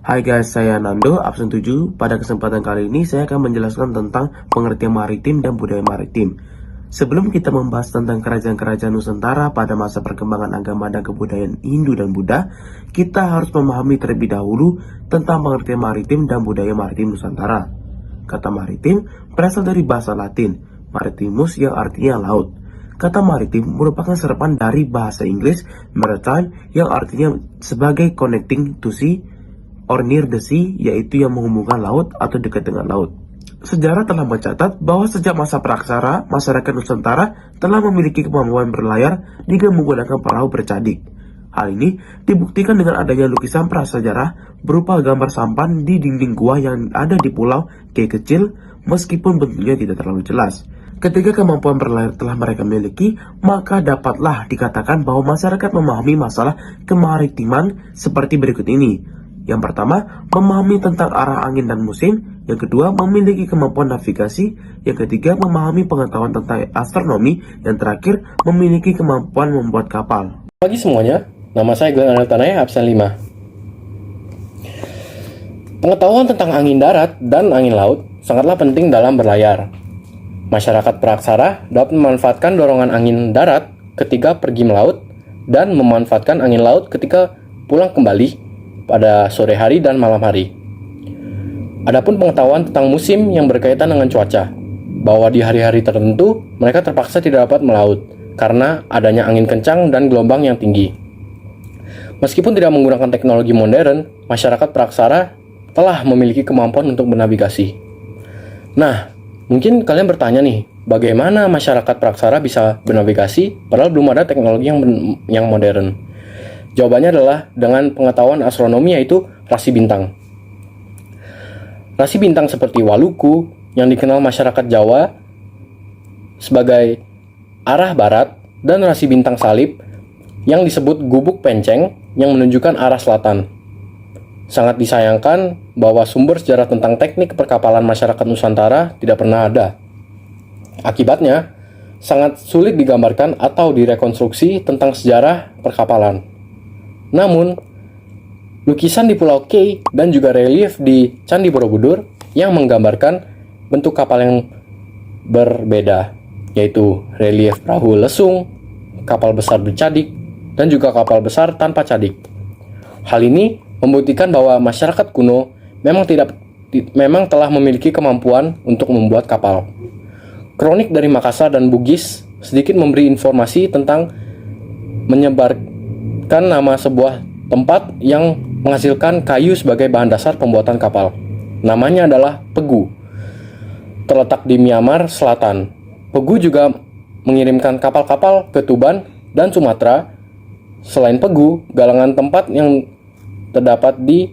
Hai guys, saya Nando, absen 7. Pada kesempatan kali ini saya akan menjelaskan tentang pengertian maritim dan budaya maritim. Sebelum kita membahas tentang kerajaan-kerajaan Nusantara pada masa perkembangan agama dan kebudayaan Hindu dan Buddha, kita harus memahami terlebih dahulu tentang pengertian maritim dan budaya maritim Nusantara. Kata maritim berasal dari bahasa Latin, maritimus yang artinya laut. Kata maritim merupakan serapan dari bahasa Inggris maritime yang artinya sebagai connecting to sea or near the sea, yaitu yang menghubungkan laut atau dekat dengan laut. Sejarah telah mencatat bahwa sejak masa praksara, masyarakat Nusantara telah memiliki kemampuan berlayar dengan menggunakan perahu bercadik. Hal ini dibuktikan dengan adanya lukisan prasejarah berupa gambar sampan di dinding gua yang ada di pulau K kecil, meskipun bentuknya tidak terlalu jelas. Ketika kemampuan berlayar telah mereka miliki, maka dapatlah dikatakan bahwa masyarakat memahami masalah kemaritiman seperti berikut ini. Yang pertama, memahami tentang arah angin dan musim. Yang kedua, memiliki kemampuan navigasi. Yang ketiga, memahami pengetahuan tentang astronomi. Yang terakhir, memiliki kemampuan membuat kapal. Pagi semuanya, nama saya Glenn Tanaya, absen 5. Pengetahuan tentang angin darat dan angin laut sangatlah penting dalam berlayar. Masyarakat praksara dapat memanfaatkan dorongan angin darat ketika pergi melaut dan memanfaatkan angin laut ketika pulang kembali pada sore hari dan malam hari. Adapun pengetahuan tentang musim yang berkaitan dengan cuaca, bahwa di hari-hari tertentu mereka terpaksa tidak dapat melaut karena adanya angin kencang dan gelombang yang tinggi. Meskipun tidak menggunakan teknologi modern, masyarakat praksara telah memiliki kemampuan untuk bernavigasi. Nah, mungkin kalian bertanya nih, bagaimana masyarakat praksara bisa bernavigasi padahal belum ada teknologi yang modern? Jawabannya adalah dengan pengetahuan astronomi, yaitu rasi bintang. Rasi bintang seperti Waluku yang dikenal masyarakat Jawa sebagai arah barat dan rasi bintang salib yang disebut gubuk penceng yang menunjukkan arah selatan. Sangat disayangkan bahwa sumber sejarah tentang teknik perkapalan masyarakat Nusantara tidak pernah ada. Akibatnya, sangat sulit digambarkan atau direkonstruksi tentang sejarah perkapalan. Namun, lukisan di Pulau K dan juga relief di Candi Borobudur yang menggambarkan bentuk kapal yang berbeda, yaitu relief perahu lesung, kapal besar bercadik, dan juga kapal besar tanpa cadik. Hal ini membuktikan bahwa masyarakat kuno memang telah memiliki kemampuan untuk membuat kapal. Kronik dari Makassar dan Bugis sedikit memberi informasi tentang menyebarkan nama sebuah tempat yang menghasilkan kayu sebagai bahan dasar pembuatan kapal. Namanya adalah Pegu. Terletak di Myanmar Selatan. Pegu juga mengirimkan kapal-kapal ke Tuban dan Sumatera. Selain Pegu, galangan tempat yang terdapat di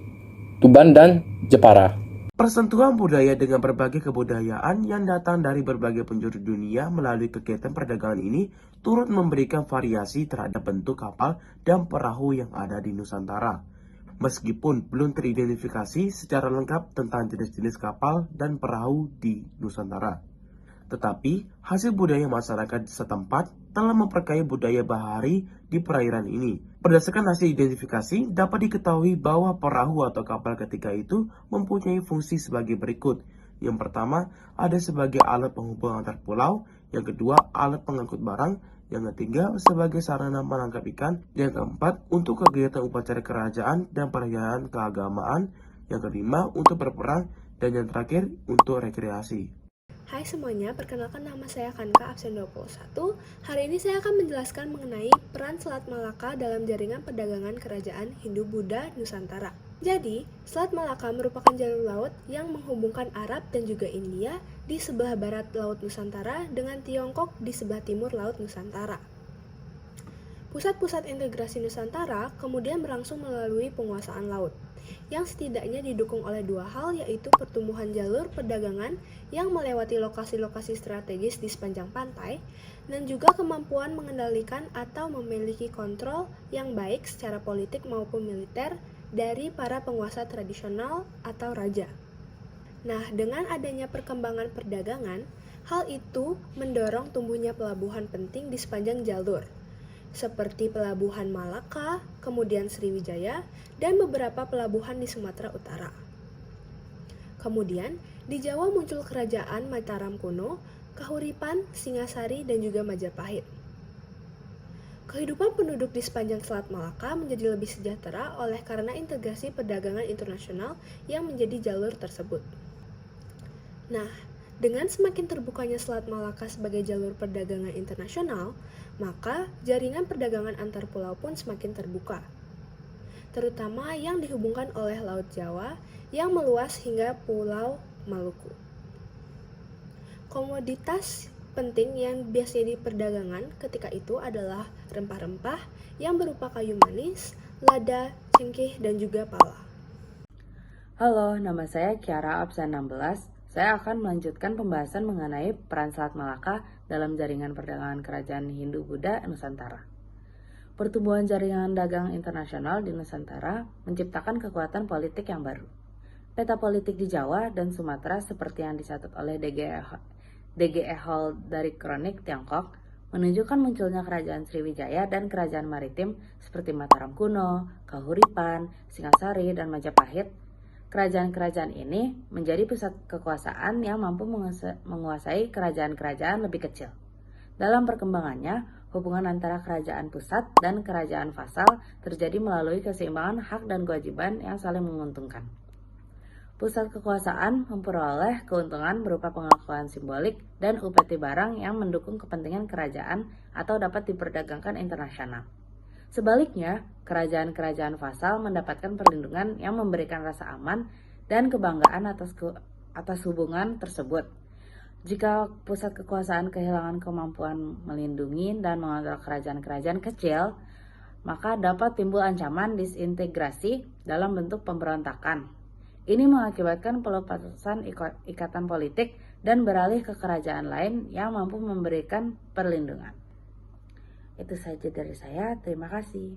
Tuban dan Jepara. Persentuhan budaya dengan berbagai kebudayaan yang datang dari berbagai penjuru dunia melalui kegiatan perdagangan ini turut memberikan variasi terhadap bentuk kapal dan perahu yang ada di Nusantara. Meskipun belum teridentifikasi secara lengkap tentang jenis-jenis kapal dan perahu di Nusantara, tetapi hasil budaya masyarakat setempat telah memperkaya budaya bahari di perairan ini. Berdasarkan hasil identifikasi, dapat diketahui bahwa perahu atau kapal ketika itu mempunyai fungsi sebagai berikut. Yang pertama, ada sebagai alat penghubung antar pulau. Yang kedua, alat pengangkut barang. Yang ketiga, sebagai sarana menangkap ikan. Yang keempat, untuk kegiatan upacara kerajaan dan perayaan keagamaan. Yang kelima, untuk berperang. Dan yang terakhir, untuk rekreasi. Hai semuanya, perkenalkan nama saya Kanka, absen 21. Hari ini saya akan menjelaskan mengenai peran Selat Malaka dalam jaringan perdagangan kerajaan Hindu-Buddha Nusantara. Jadi, Selat Malaka merupakan jalur laut yang menghubungkan Arab dan juga India di sebelah barat Laut Nusantara dengan Tiongkok di sebelah timur Laut Nusantara. Pusat-pusat integrasi Nusantara kemudian berlangsung melalui penguasaan laut, yang setidaknya didukung oleh dua hal, yaitu pertumbuhan jalur perdagangan yang melewati lokasi-lokasi strategis di sepanjang pantai, dan juga kemampuan mengendalikan atau memiliki kontrol yang baik secara politik maupun militer dari para penguasa tradisional atau raja. Nah, dengan adanya perkembangan perdagangan, hal itu mendorong tumbuhnya pelabuhan penting di sepanjang jalur. seperti Pelabuhan Malaka, kemudian Sriwijaya, dan beberapa pelabuhan di Sumatera Utara. Kemudian, di Jawa muncul kerajaan Mataram kuno, Kahuripan, Singasari, dan juga Majapahit. Kehidupan penduduk di sepanjang Selat Malaka menjadi lebih sejahtera oleh karena integrasi perdagangan internasional yang menjadi jalur tersebut. Nah, dengan semakin terbukanya Selat Malaka sebagai jalur perdagangan internasional, maka jaringan perdagangan antar pulau pun semakin terbuka, terutama yang dihubungkan oleh Laut Jawa yang meluas hingga Pulau Maluku. Komoditas penting yang biasanya diperdagangkan ketika itu adalah rempah-rempah yang berupa kayu manis, lada, cengkeh, dan juga pala. Halo, nama saya Kiara Absan 16. Saya akan melanjutkan pembahasan mengenai peran Selat Malaka dalam jaringan perdagangan kerajaan Hindu-Buddha Nusantara. Pertumbuhan jaringan dagang internasional di Nusantara menciptakan kekuatan politik yang baru. Peta politik di Jawa dan Sumatera seperti yang dicatat oleh D.G.E. Hall dari Kronik Tiongkok menunjukkan munculnya kerajaan Sriwijaya dan kerajaan maritim seperti Mataram kuno, Kahuripan, Singasari, dan Majapahit. Kerajaan-kerajaan ini menjadi pusat kekuasaan yang mampu menguasai kerajaan-kerajaan lebih kecil. Dalam perkembangannya, hubungan antara kerajaan pusat dan kerajaan vasal terjadi melalui keseimbangan hak dan kewajiban yang saling menguntungkan. Pusat kekuasaan memperoleh keuntungan berupa pengakuan simbolik dan upeti barang yang mendukung kepentingan kerajaan atau dapat diperdagangkan internasional. Sebaliknya, kerajaan-kerajaan vasal mendapatkan perlindungan yang memberikan rasa aman dan kebanggaan atas hubungan tersebut. Jika pusat kekuasaan kehilangan kemampuan melindungi dan mengontrol kerajaan-kerajaan kecil, maka dapat timbul ancaman disintegrasi dalam bentuk pemberontakan. Ini mengakibatkan pelepasan ikatan politik dan beralih ke kerajaan lain yang mampu memberikan perlindungan. Itu saja dari saya, terima kasih.